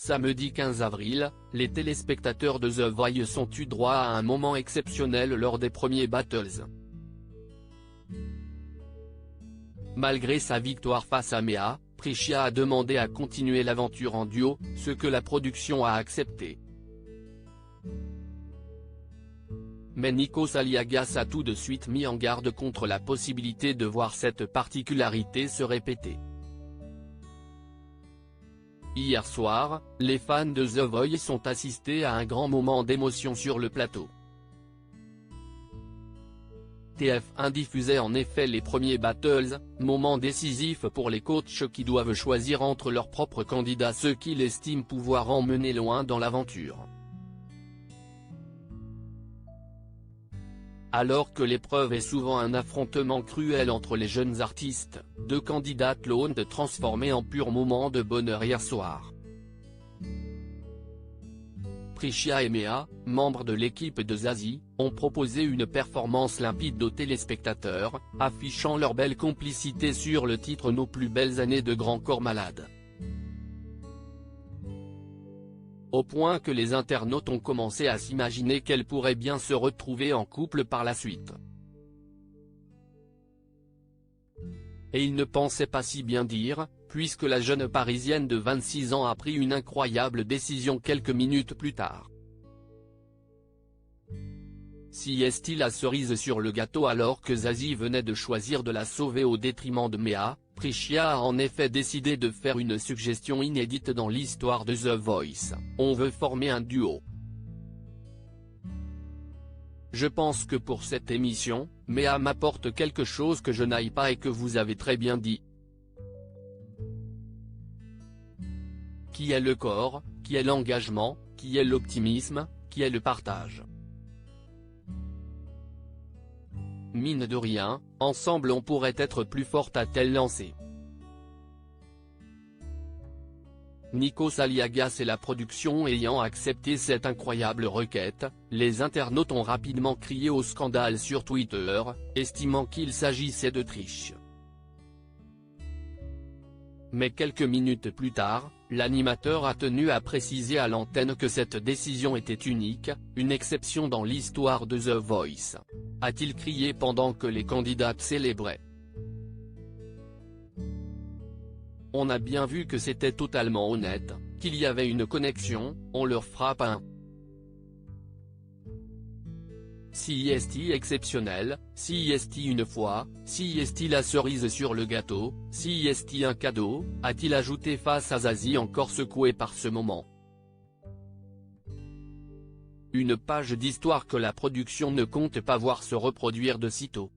Samedi 15 avril, les téléspectateurs de The Voice ont eu droit à un moment exceptionnel lors des premiers battles. Malgré sa victoire face à Mea, Prishia a demandé à continuer l'aventure en duo, ce que la production a accepté. Mais Nikos Aliagas a tout de suite mis en garde contre la possibilité de voir cette particularité se répéter. Hier soir, les fans de The Voice ont assisté à un grand moment d'émotion sur le plateau. TF1 diffusait en effet les premiers battles, moment décisif pour les coachs qui doivent choisir entre leurs propres candidats ceux qu'ils estiment pouvoir emmener loin dans l'aventure. Alors que l'épreuve est souvent un affrontement cruel entre les jeunes artistes, deux candidates l'ont transformé en pur moment de bonheur hier soir. Prishia et Mea, membres de l'équipe de Zazie, ont proposé une performance limpide aux téléspectateurs, affichant leur belle complicité sur le titre Nos plus belles années de Grand Corps Malade. Au point que les internautes ont commencé à s'imaginer qu'elles pourraient bien se retrouver en couple par la suite. Et ils ne pensaient pas si bien dire, puisque la jeune Parisienne de 26 ans a pris une incroyable décision quelques minutes plus tard. Si est-il la cerise sur le gâteau alors que Zazie venait de choisir de la sauver au détriment de Mea, Prishia a en effet décidé de faire une suggestion inédite dans l'histoire de The Voice, on veut former un duo. Je pense que pour cette émission, Mea m'apporte quelque chose que je n'aille pas et que vous avez très bien dit. Qui est le corps, qui est l'engagement, qui est l'optimisme, qui est le partage. Mine de rien, ensemble on pourrait être plus forte a-t-elle lancé. Nikos Aliagas et la production ayant accepté cette incroyable requête, les internautes ont rapidement crié au scandale sur Twitter, estimant qu'il s'agissait de triche. Mais quelques minutes plus tard, l'animateur a tenu à préciser à l'antenne que cette décision était unique, une exception dans l'histoire de The Voice. A-t-il crié pendant que les candidates célébraient. On a bien vu que c'était totalement honnête, qu'il y avait une connexion, on leur frappe un. Si est-il exceptionnel, si est-il une fois, si est-il la cerise sur le gâteau, si est-il un cadeau, a-t-il ajouté face à Zazie encore secoué par ce moment. Une page d'histoire que la production ne compte pas voir se reproduire de sitôt.